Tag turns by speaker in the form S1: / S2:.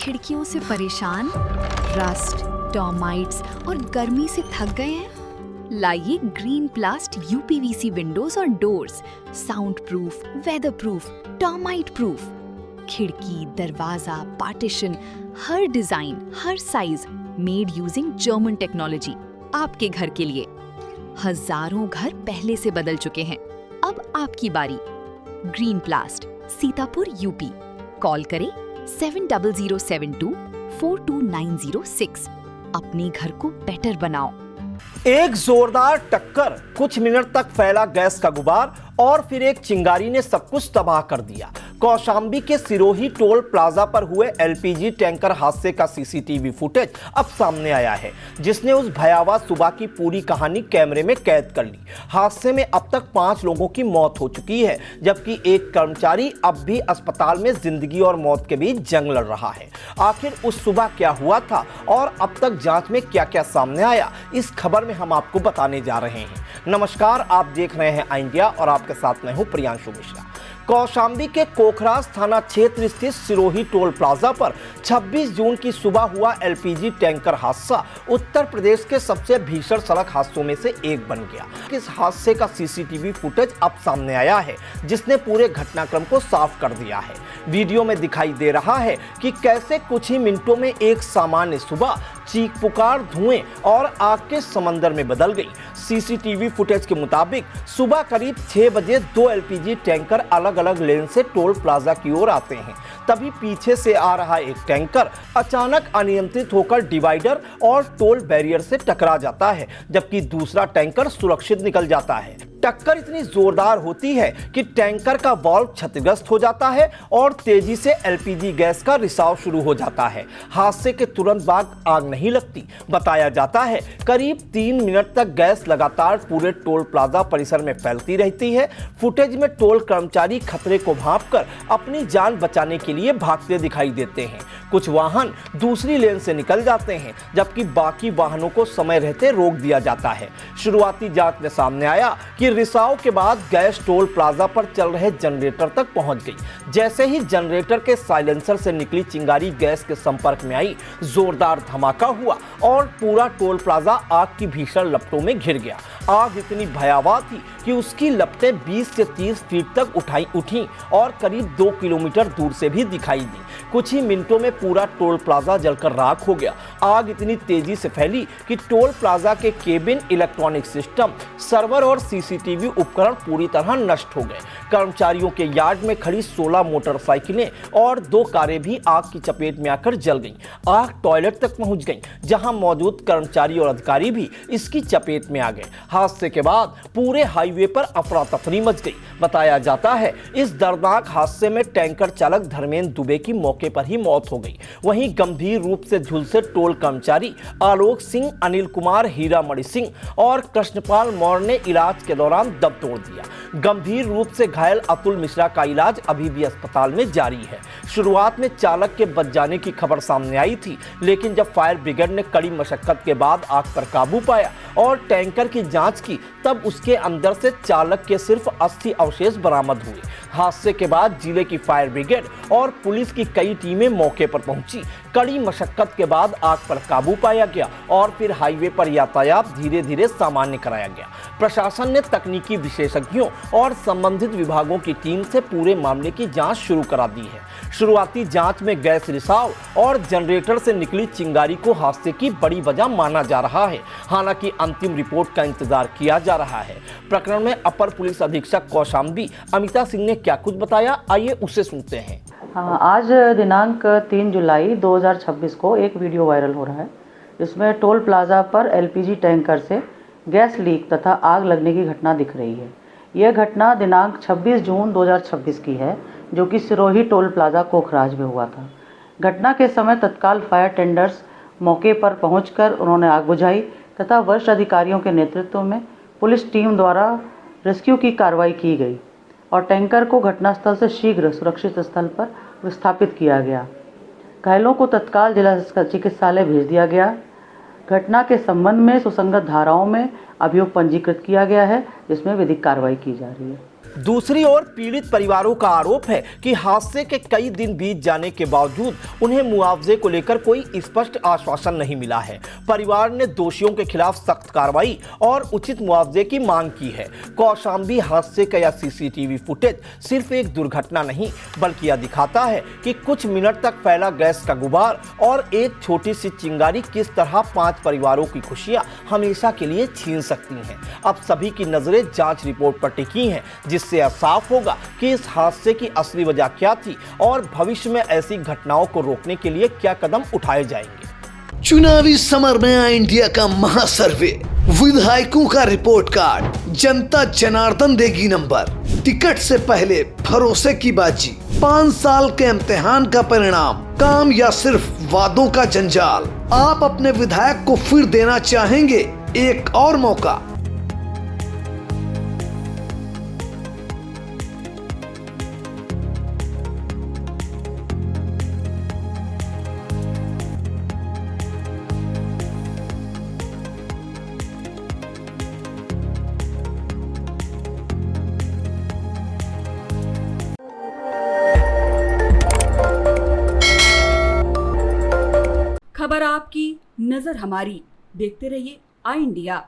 S1: खिड़कियों से परेशान, रस्ट, टर्माइट्स और गर्मी से थक गए हैं? लाइए ग्रीन प्लास्ट यूपीवीसी विंडोज और doors, sound proof, weather proof, termite proof. खिड़की, दरवाजा, पार्टीशन, हर डिजाइन, हर size, made using German technology, आपके घर के लिए। हजारों घर पहले से बदल चुके हैं, अब आपकी बारी। Green प्लास्ट, Sitapur, UP. कॉल करें 7072429006। अपने घर को बेटर बनाओ।
S2: एक जोरदार टक्कर, कुछ मिनट तक फैला गैस का गुबार और फिर एक चिंगारी ने सब कुछ तबाह कर दिया। कौशाम्बी के सिरोही टोल प्लाजा पर हुए एलपीजी टैंकर हादसे का सीसीटीवी फुटेज अब सामने आया है, जिसने उस भयावह सुबह की पूरी कहानी कैमरे में कैद कर ली। हादसे में अब तक 5 लोगों की मौत हो चुकी है, जबकि एक कर्मचारी अब भी अस्पताल में जिंदगी और मौत के बीच जंग लड़ रहा है। आखिर उस सुबह क्या हुआ था और अब तक जांच में क्या क्या सामने आया, इस खबर में हम आपको बताने जा रहे हैं। नमस्कार, आप देख रहे हैं आई इंडिया और आपके साथ मैं हूं प्रियांशु मिश्रा। कौशाम्बी के कोखराज थाना क्षेत्र स्थित सिरोही टोल प्लाजा पर 26 जून की सुबह हुआ एलपीजी टैंकर हादसा उत्तर प्रदेश के सबसे भीषण सड़क हादसों में से एक बन गया। इस हादसे का सीसीटीवी फुटेज अब सामने आया है, जिसने पूरे घटनाक्रम को साफ कर दिया है। वीडियो में दिखाई दे रहा है कि कैसे कुछ ही मिनटों में एक सामान्य सुबह चीख पुकार, धुएं और आग के समंदर में बदल गई। सीसीटीवी फुटेज के मुताबिक सुबह करीब 6 बजे 2 एलपीजी टैंकर अलग अलग लेन से टोल प्लाजा की ओर आते हैं। तभी पीछे से आ रहा एक टैंकर अचानक अनियंत्रित होकर डिवाइडर और टोल बैरियर से टकरा जाता है, जबकि दूसरा टैंकर सुरक्षित निकल जाता है। टक्कर इतनी जोरदार होती है कि टैंकर का वाल्व क्षतिग्रस्त हो जाता है और तेजी से एलपीजी गैस का रिसाव शुरू हो जाता है। हादसे के तुरंत बाद आग नहीं लगती। बताया जाता है करीब 3 मिनट तक गैस लगातार पूरे टोल प्लाजा परिसर में फैलती रहती है। फुटेज में टोल कर्मचारी खतरे को भांपकर अपनी जान बचाने के लिए भागते दिखाई देते हैं। कुछ वाहन दूसरी लेन से निकल जाते हैं, जबकि बाकी वाहनों को समय रहते रोक दिया जाता है। शुरुआती जांच में सामने आया कि रिसाव के बाद गैस टोल प्लाजा पर चल रहे जनरेटर तक पहुंच गई। जैसे ही जनरेटर के साइलेंसर से निकली चिंगारी गैस के संपर्क में आई, जोरदार धमाका हुआ और पूरा टोल प्लाजा आग की भीषण लपटों में घिर गया। आग इतनी भयावह थी कि उसकी लपटें 20 से 30 फीट तक उठी और करीब 2 किलोमीटर दूर से भी दिखाई दी। कुछ ही मिनटों में पूरा टोल प्लाजा जलकर राख हो गया। आग इतनी तेजी से फैली कि टोल प्लाजा के केबिन, इलेक्ट्रॉनिक सिस्टम, सर्वर और सीसीटीवी उपकरण पूरी तरह नष्ट हो गए। कर्मचारियों के यार्ड में खड़ी 16 मोटरसाइकिलें और 2 कारें भी आग की चपेट में आकर जल गईं। आग टॉयलेट तक पहुंच गई, जहां मौजूद कर्मचारी और अधिकारी भी इसकी चपेट में आ गए। हादसे के बाद पूरे हाईवे पर अफरा तफरी मच गई। बताया जाता है इस दर्दनाक हादसे में टैंकर चालक धर्मेंद्र दुबे की मौके पर ही मौत हो गई। वहीं गंभीर रूप से झुलसे टोल कर्मचारी आलोक सिंह, अनिल कुमार, हीरामणि सिंह और कृष्णपाल मौर्य ने इलाज के दौरान दम तोड़ दिया। गंभीर रूप से घायल अतुल मिश्रा का इलाज अभी भी अस्पताल में जारी है। शुरुआत में चालक के बच जाने की खबर सामने आई थी, लेकिन जब फायर ब्रिगेड ने कड़ी मशक्कत के बाद आग पर काबू पाया और टैंकर की जांच की, तब उसके अंदर से चालक के सिर्फ 80 अवशेष बरामद हुए। हादसे के बाद जिले की फायर ब्रिगेड और पुलिस की कई टीमें मौके पर पहुंची। कड़ी मशक्कत के बाद आग पर काबू पाया गया और फिर हाईवे पर यातायात धीरे धीरे सामान्य कराया गया। प्रशासन ने तकनीकी विशेषज्ञों और संबंधित विभागों की टीम से पूरे मामले की जांच शुरू करा दी है। शुरुआती जांच में गैस रिसाव और जनरेटर से निकली चिंगारी को हादसे की बड़ी वजह माना जा रहा है। हालांकि अंतिम रिपोर्ट का इंतजार किया जा रहा है। प्रकरण में अपर पुलिस अधीक्षक कौशाम्बी अमिता सिंह ने क्या कुछ बताया, आइए उसे सुनते हैं।
S3: आज दिनांक 3 जुलाई 2026 को एक वीडियो वायरल हो रहा है, जिसमें टोल प्लाजा पर एलपीजी टैंकर से गैस लीक तथा आग लगने की घटना दिख रही है। यह घटना दिनांक 26 जून 2026 की है, जो कि सिरोही टोल प्लाजा कोखराज में हुआ था। घटना के समय तत्काल फायर टेंडर्स मौके पर पहुंचकर उन्होंने आग बुझाई तथा वरिष्ठ अधिकारियों के नेतृत्व में पुलिस टीम द्वारा रेस्क्यू की कार्रवाई की गई और टैंकर को घटनास्थल से शीघ्र सुरक्षित स्थल पर विस्थापित किया गया। घायलों को तत्काल जिला चिकित्सालय भेज दिया गया। घटना के संबंध में सुसंगत धाराओं में अभियोग पंजीकृत किया गया है, जिसमें विधिक कार्रवाई की जा रही है।
S2: दूसरी ओर पीड़ित परिवारों का आरोप है कि हादसे के कई दिन बीत जाने के बावजूद उन्हें मुआवजे को लेकर कोई स्पष्ट आश्वासन नहीं मिला है। परिवार ने दोषियों के खिलाफ सख्त कार्रवाई और उचित मुआवजे की मांग की है। कौशाम्बी हादसे का यह सीसीटीवी फुटेज सिर्फ एक दुर्घटना नहीं बल्कि यह दिखाता है कि कुछ मिनट तक फैला गैस का गुबार और एक छोटी सी चिंगारी किस तरह 5 परिवारों की खुशियां हमेशा के लिए छीन सकती हैं। अब सभी की नजरें जांच रिपोर्ट पर टिकी हैं, जिससे यह साफ होगा कि इस हादसे की असली वजह क्या थी और भविष्य में ऐसी घटनाओं को रोकने के लिए क्या कदम उठाए जाएंगे।
S4: चुनावी समर में आया इंडिया का महासर्वे, विधायकों का रिपोर्ट कार्ड, जनता जनार्दन देगी नंबर, टिकट से पहले भरोसे की बाजी, 5 साल के इम्तिहान का परिणाम, काम या सिर्फ वादों का जंजाल। आप अपने विधायक को फिर देना चाहेंगे एक और मौका?
S5: खबर आपकी, नजर हमारी। देखते रहिए आई इंडिया।